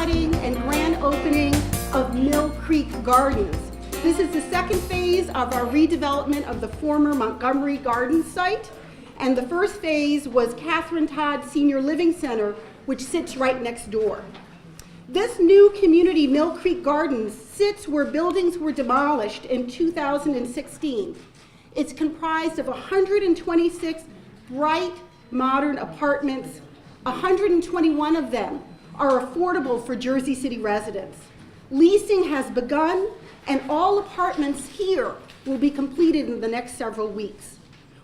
cutting and grand opening of Mill Creek Gardens. This is the second phase of our redevelopment of the former Montgomery Gardens site. And the first phase was Catherine Todd Senior Living Center, which sits right next door. This new community, Mill Creek Gardens, sits where buildings were demolished in 2016. It's comprised of 126 bright, modern apartments. 121 of them are affordable for Jersey City residents. Leasing has begun, and all apartments here will be completed in the next several weeks.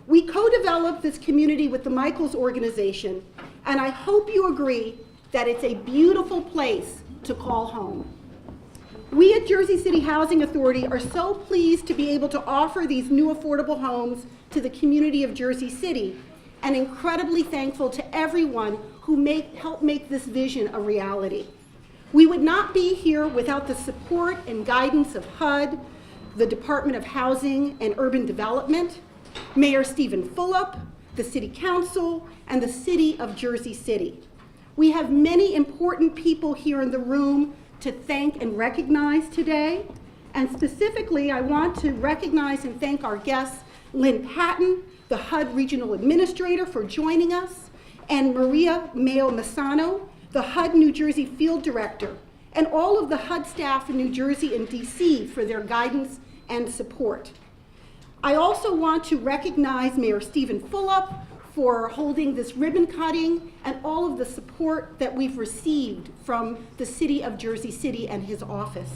We co-developed this community with the Michaels organization, and I hope you agree that it's a beautiful place to call home. We at Jersey City Housing Authority are so pleased to be able to offer these new affordable homes to the community of Jersey City, and incredibly thankful to everyone who helped make this vision a reality. We would not be here without the support and guidance of HUD, the Department of Housing and Urban Development, Mayor Stephen Fulop, the City Council, and the City of Jersey City. We have many important people here in the room to thank and recognize today. And specifically, I want to recognize and thank our guests, Lynn Patton, the HUD Regional Administrator, for joining us, and Maria Mayo Massano, the HUD New Jersey Field Director, and all of the HUD staff in New Jersey and DC for their guidance and support. I also want to recognize Mayor Stephen Fulop for holding this ribbon cutting and all of the support that we've received from the City of Jersey City and his office.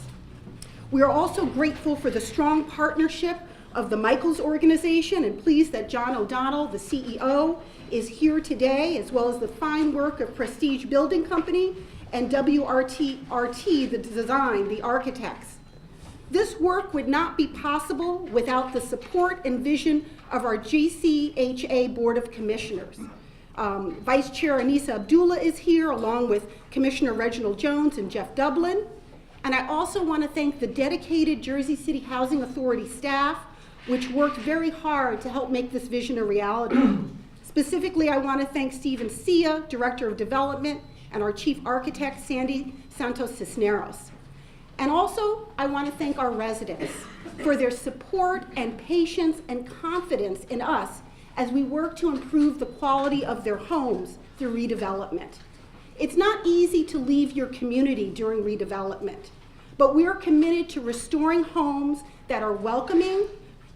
We are also grateful for the strong partnership of the Michaels organization, and pleased that John O'Donnell, the CEO, is here today, as well as the fine work of Prestige Building Company and WRT, the design, the architects. This work would not be possible without the support and vision of our GCHA Board of Commissioners. Vice Chair Anissa Abdullah is here, along with Commissioner Reginald Jones and Jeff Dublin. And I also want to thank the dedicated Jersey City Housing Authority staff, which worked very hard to help make this vision a reality. Specifically, I want to thank Stephen Sia, Director of Development, and our Chief Architect, Sandy Santos Cisneros. And also, I want to thank our residents for their support and patience and confidence in us as we work to improve the quality of their homes through redevelopment. It's not easy to leave your community during redevelopment, but we are committed to restoring homes that are welcoming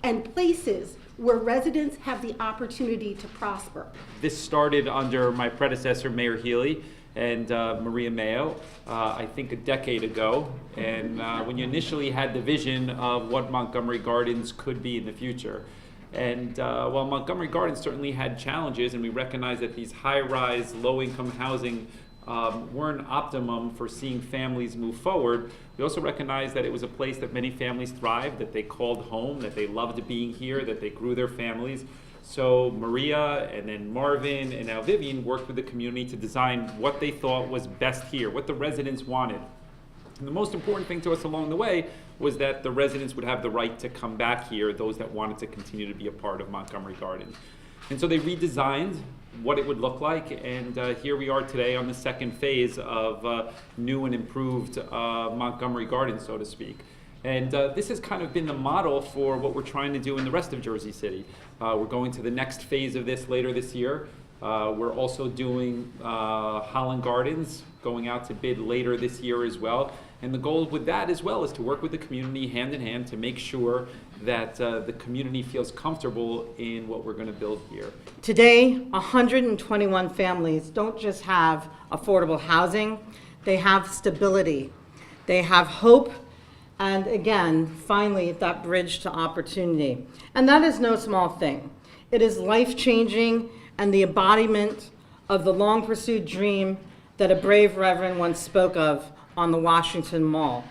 and places where residents have the opportunity to prosper. This started under my predecessor, Mayor Healy, and Maria Mayo, I think a decade ago. And when you initially had the vision of what Montgomery Gardens could be in the future. And while Montgomery Gardens certainly had challenges, and we recognize that these high-rise, low-income housing weren't optimum for seeing families move forward, we also recognize that it was a place that many families thrived, that they called home, that they loved being here, that they grew their families. So Maria and then Marvin and now Vivian worked with the community to design what they thought was best here, what the residents wanted. And the most important thing to us along the way was that the residents would have the right to come back here, those that wanted to continue to be a part of Montgomery Gardens. And so they redesigned what it would look like, and here we are today on the second phase of new and improved Montgomery Gardens, so to speak. And this has kind of been the model for what we're trying to do in the rest of Jersey City. We're going to the next phase of this later this year. We're also doing Holland Gardens, going out to bid later this year as well. And the goal with that as well is to work with the community hand in hand to make sure that the community feels comfortable in what we're going to build here. Today, 121 families don't just have affordable housing, they have stability, they have hope, and again, finally, that bridge to opportunity. And that is no small thing. It is life-changing and the embodiment of the long-pursued dream that a brave reverend once spoke of on the Washington Mall.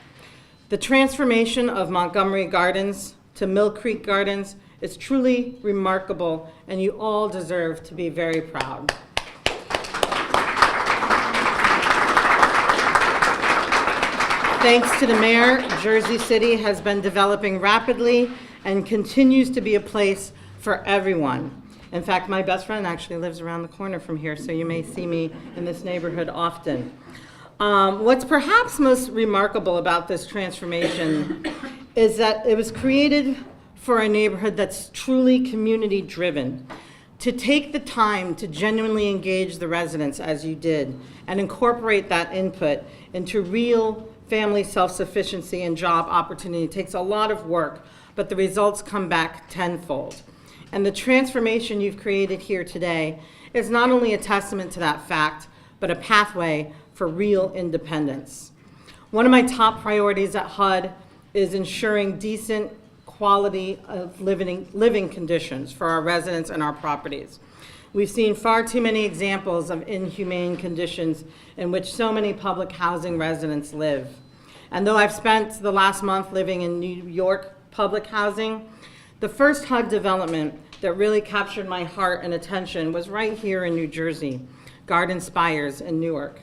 The transformation of Montgomery Gardens to Mill Creek Gardens is truly remarkable, and you all deserve to be very proud. Thanks to the mayor, Jersey City has been developing rapidly and continues to be a place for everyone. In fact, my best friend actually lives around the corner from here, so you may see me in this neighborhood often. What's perhaps most remarkable about this transformation is that it was created for a neighborhood that's truly community-driven. To take the time to genuinely engage the residents as you did and incorporate that input into real family self-sufficiency and job opportunity takes a lot of work, but the results come back tenfold. And the transformation you've created here today is not only a testament to that fact, but a pathway for real independence. One of my top priorities at HUD is ensuring decent quality of living conditions for our residents and our properties. We've seen far too many examples of inhumane conditions in which so many public housing residents live. And though I've spent the last month living in New York public housing, the first HUD development that really captured my heart and attention was right here in New Jersey, Garden Spires in Newark.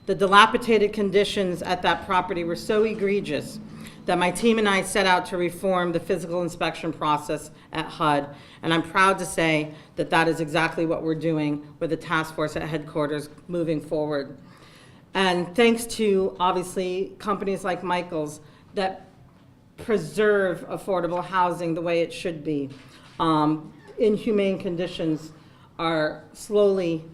The dilapidated conditions at that property were so egregious that my team and I set out to reform the physical inspection process at HUD, and I'm proud to say that that is exactly what we're doing with the task force at headquarters moving forward. And thanks to, obviously, companies like Michael's that preserve affordable housing the way it should be. Inhumane conditions are slowly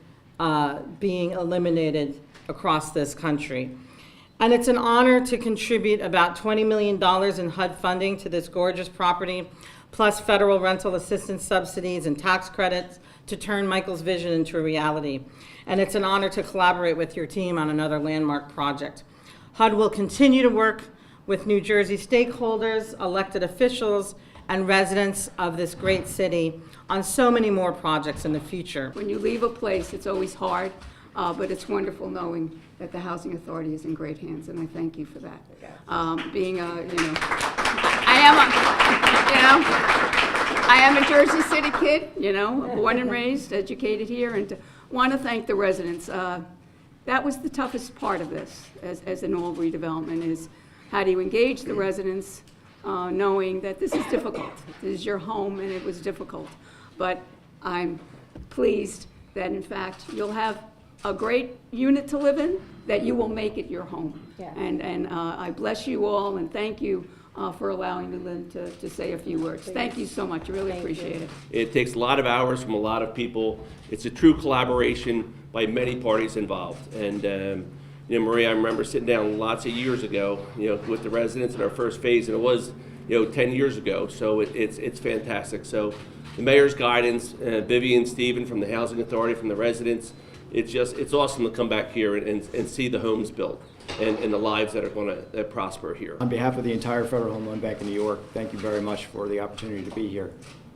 being eliminated across this country. And it's an honor to contribute about $20 million in HUD funding to this gorgeous property, plus federal rental assistance subsidies and tax credits to turn Michael's vision into a reality. And it's an honor to collaborate with your team on another landmark project. HUD will continue to work with New Jersey stakeholders, elected officials, and residents of this great city on so many more projects in the future. When you leave a place, it's always hard, but it's wonderful knowing that the Housing Authority is in great hands, and I thank you for that. Being a, I am a Jersey City kid, born and raised, educated here, and want to thank the residents. That was the toughest part of this, as an all redevelopment, is how do you engage the residents, knowing that this is difficult. This is your home, and it was difficult. But I'm pleased that, in fact, you'll have a great unit to live in, that you will make it your home. Yeah. And I bless you all, and thank you for allowing me, Lynn, to say a few words. Thank you so much. I really appreciate it. It takes a lot of hours from a lot of people. It's a true collaboration by many parties involved. And Maria, I remember sitting down lots of years ago, with the residents in our first phase, and it was, 10 years ago. So it's fantastic. So the mayor's guidance, Vivian, Stephen from the Housing Authority, from the residents, it's awesome to come back here and see the homes built and the lives that are going to prosper here. On behalf of the entire Federal Home Loan Bank of New York, thank you very much for the opportunity to be here.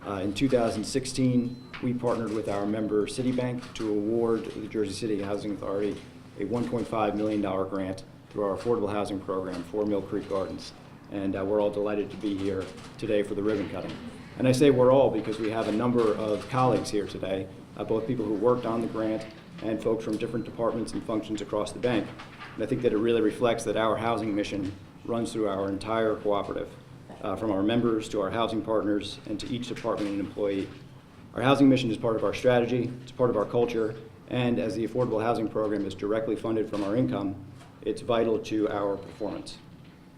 In 2016, we partnered with our member Citibank to award the Jersey City Housing Authority a $1.5 million grant through our affordable housing program for Mill Creek Gardens. And we're all delighted to be here today for the ribbon cutting. And I say we're all because we have a number of colleagues here today, both people who worked on the grant and folks from different departments and functions across the bank. And I think that it really reflects that our housing mission runs through our entire cooperative, from our members to our housing partners and to each department and employee. Our housing mission is part of our strategy, it's part of our culture, and as the affordable housing program is directly funded from our income, it's vital to our performance.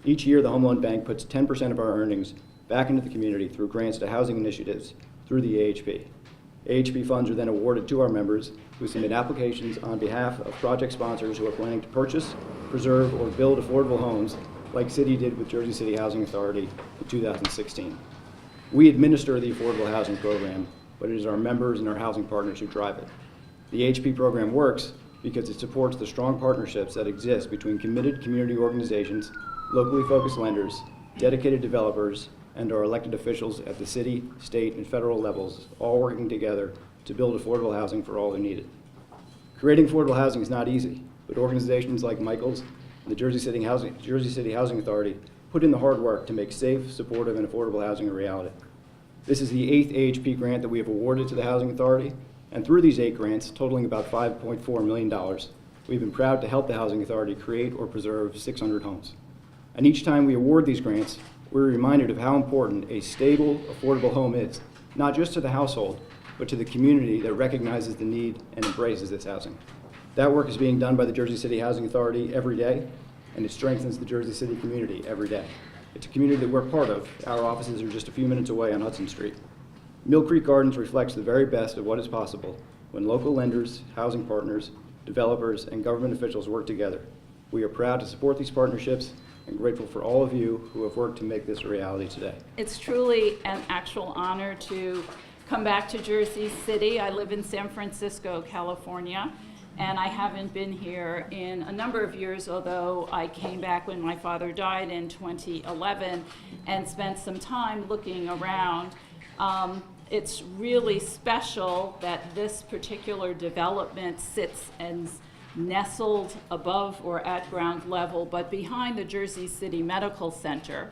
Each year, the Home Loan Bank puts 10% of our earnings back into the community through grants to housing initiatives through the AHP. AHP funds are then awarded to our members who submit applications on behalf of project sponsors who are planning to purchase, preserve, or build affordable homes like City did with Jersey City Housing Authority in 2016. We administer the affordable housing program, but it is our members and our housing partners who drive it. The AHP program works because it supports the strong partnerships that exist between committed community organizations, locally focused lenders, dedicated developers, and our elected officials at the city, state, and federal levels, all working together to build affordable housing for all who need it. Creating affordable housing is not easy, but organizations like Michael's and the Jersey City Housing Authority put in the hard work to make safe, supportive, and affordable housing a reality. This is the 8th AHP grant that we have awarded to the Housing Authority, and through these 8 grants, totaling about $5.4 million, we've been proud to help the Housing Authority create or preserve 600 homes. And each time we award these grants, we're reminded of how important a stable, affordable home is, not just to the household, but to the community that recognizes the need and embraces this housing. That work is being done by the Jersey City Housing Authority every day, and it strengthens the Jersey City community every day. It's a community that we're part of. Our offices are just a few minutes away on Hudson Street. Mill Creek Gardens reflects the very best of what is possible when local lenders, housing partners, developers, and government officials work together. We are proud to support these partnerships and grateful for all of you who have worked to make this a reality today. It's truly an actual honor to come back to Jersey City. I live in San Francisco, California, and I haven't been here in a number of years, although I came back when my father died in 2011 and spent some time looking around. It's really special that this particular development sits and nestled above or at ground level, but behind the Jersey City Medical Center.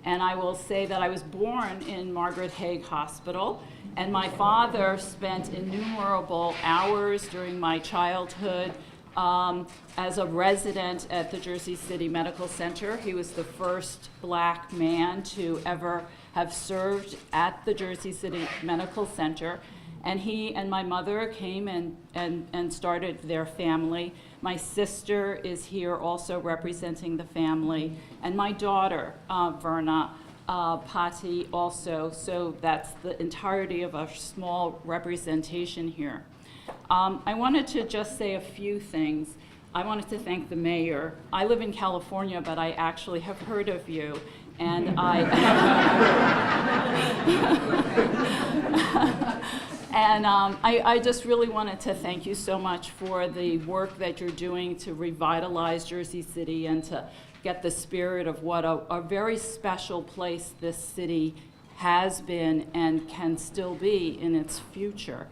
And I will say that I was born in Margaret Haig Hospital, and my father spent innumerable hours during my childhood as a resident at the Jersey City Medical Center. He was the first black man to ever have served at the Jersey City Medical Center. And he and my mother came and started their family. My sister is here also representing the family. And my daughter, Verna Patti, also. So that's the entirety of our small representation here. I wanted to just say a few things. I wanted to thank the mayor. I live in California, but I actually have heard of you. And I just really wanted to thank you so much for the work that you're doing to revitalize Jersey City and to get the spirit of what a very special place this city has been and can still be in its future.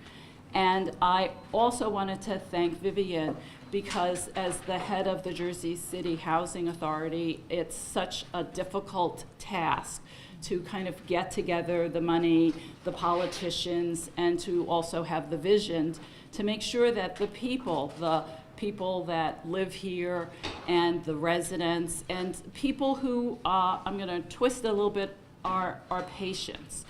And I also wanted to thank Vivian, because as the head of the Jersey City Housing Authority, it's such a difficult task to kind of get together the money, the politicians, and to also have the vision to make sure that the people that live here and the residents and people who, I'm going to twist it a little bit, are patients.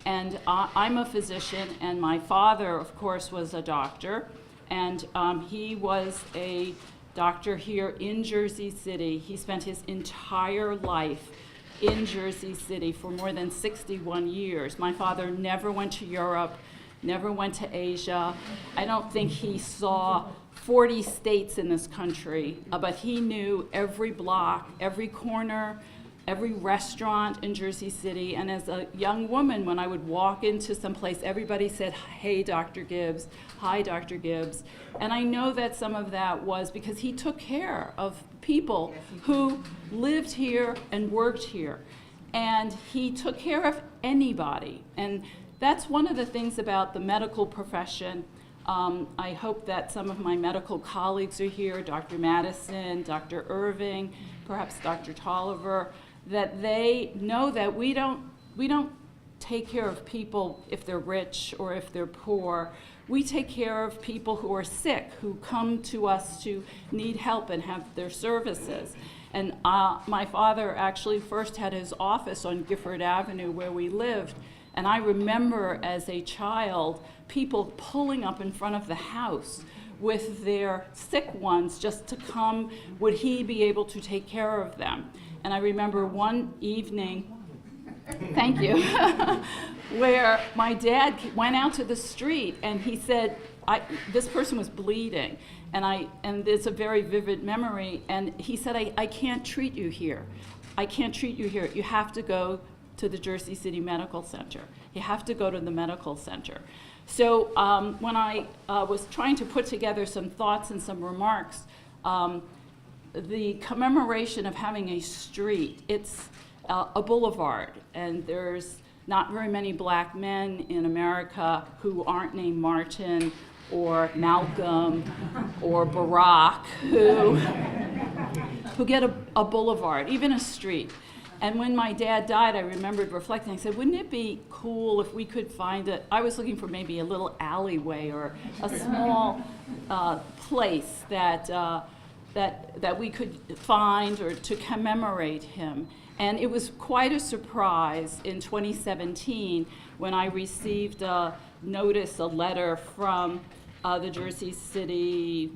And I'm a physician, and my father, of course, was a doctor. And he was a doctor here in Jersey City. He spent his entire life in Jersey City for more than 61 years. My father never went to Europe, never went to Asia. I don't think he saw 40 states in this country, but he knew every block, every corner, every restaurant in Jersey City. And as a young woman, when I would walk into some place, everybody said, "Hey, Dr. Gibbs, hi, Dr. Gibbs." And I know that some of that was because he took care of people who lived here and worked here. And he took care of anybody. And that's one of the things about the medical profession. I hope that some of my medical colleagues are here, Dr. Madison, Dr. Irving, perhaps Dr. Tolliver, that they know that we don't take care of people if they're rich or if they're poor. We take care of people who are sick, who come to us to need help and have their services. And my father actually first had his office on Gifford Avenue where we lived. And I remember as a child, people pulling up in front of the house with their sick ones just to come, would he be able to take care of them? And I remember one evening, thank you, where my dad went out to the street and he said, this person was bleeding, and it's a very vivid memory, and he said, I can't treat you here. I can't treat you here. You have to go to the Jersey City Medical Center. You have to go to the medical center. So when I was trying to put together some thoughts and some remarks, the commemoration of having a street, it's a boulevard, and there's not very many black men in America who aren't named Martin or Malcolm or Barack who get a boulevard, even a street. And when my dad died, I remembered reflecting. I said, wouldn't it be cool if we could find I was looking for maybe a little alleyway or a small place that we could find or to commemorate him. And it was quite a surprise in 2017 when I received a letter from the Jersey City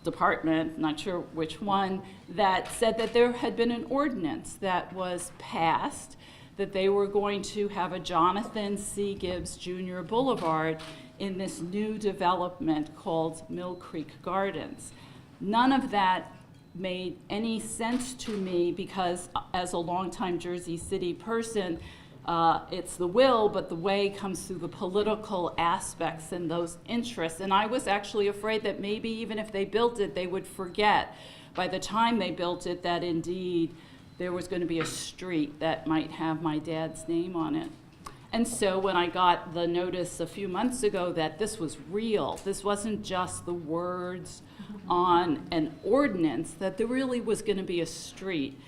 department, not sure which one, that said that there had been an ordinance that was passed that they were going to have a Jonathan C. Gibbs Jr. Boulevard in this new development called Mill Creek Gardens. None of that made any sense to me because as a longtime Jersey City person, it's the will, but the way comes through the political aspects and those interests. And I was actually afraid that maybe even if they built it, they would forget by the time they built it that indeed there was going to be a street that might have my dad's name on it. And so when I got the notice a few months ago that this was real, this wasn't just the words on an ordinance, that there really was going to be a street,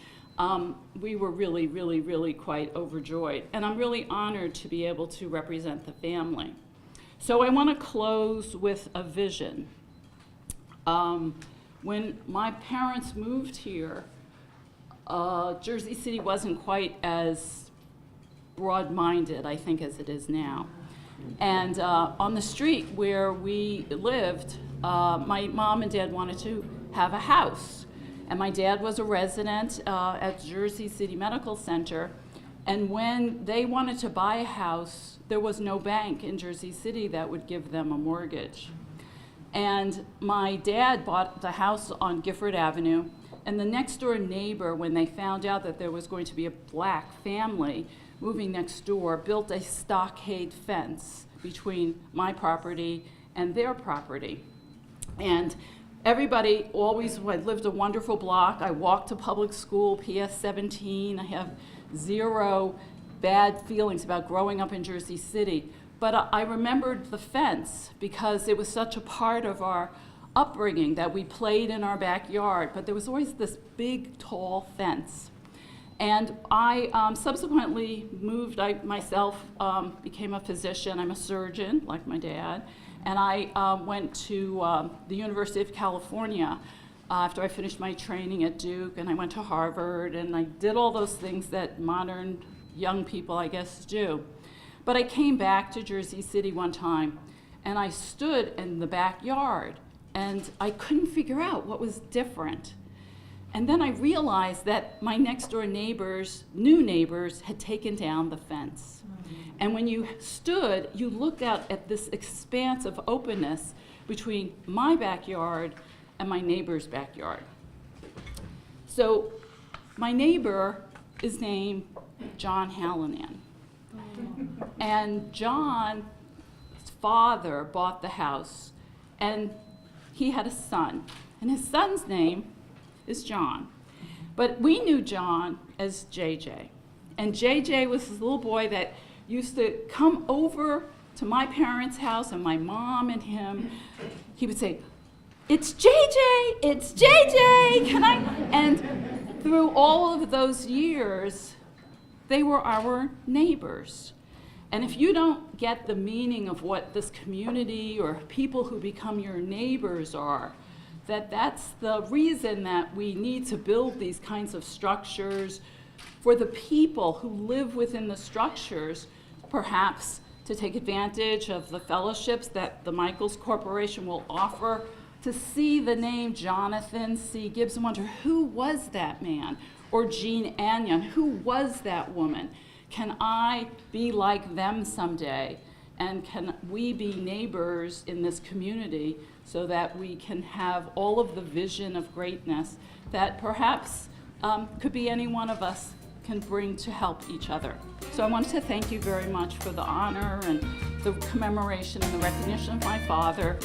we were really, really, really quite overjoyed. And I'm really honored to be able to represent the family. So I want to close with a vision. When my parents moved here, Jersey City wasn't quite as broad-minded, I think, as it is now. And on the street where we lived, my mom and dad wanted to have a house. And my dad was a resident at Jersey City Medical Center. And when they wanted to buy a house, there was no bank in Jersey City that would give them a mortgage. And my dad bought the house on Gifford Avenue. And the next door neighbor, when they found out that there was going to be a black family moving next door, built a stockade fence between my property and their property. And everybody always, I lived a wonderful block. I walked to public school, PS 17. I have zero bad feelings about growing up in Jersey City. But I remembered the fence because it was such a part of our upbringing that we played in our backyard. But there was always this big, tall fence. And I subsequently moved, I myself became a physician. I'm a surgeon, like my dad. And I went to the University of California after I finished my training at Duke, and I went to Harvard, and I did all those things that modern young people, I guess, do. But I came back to Jersey City one time, and I stood in the backyard, and I couldn't figure out what was different. And then I realized that my next door neighbors, new neighbors, had taken down the fence. And when you stood, you looked out at this expanse of openness between my backyard and my neighbor's backyard. So my neighbor is named John Hallinan. And John's father bought the house, and he had a son. And his son's name is John. But we knew John as JJ. And JJ was this little boy that used to come over to my parents' house, and my mom and him, he would say, "It's JJ, it's JJ, can I?" And through all of those years, they were our neighbors. And if you don't get the meaning of what this community or people who become your neighbors are, that's the reason that we need to build these kinds of structures for the people who live within the structures, perhaps to take advantage of the fellowships that the Michaels Corporation will offer, to see the name Jonathan C. Gibbs and wonder, who was that man? Or Jean Anyon, who was that woman? Can I be like them someday? And can we be neighbors in this community so that we can have all of the vision of greatness that perhaps could be any one of us can bring to help each other. So I wanted to thank you very much for the honor and the commemoration and the recognition of my father.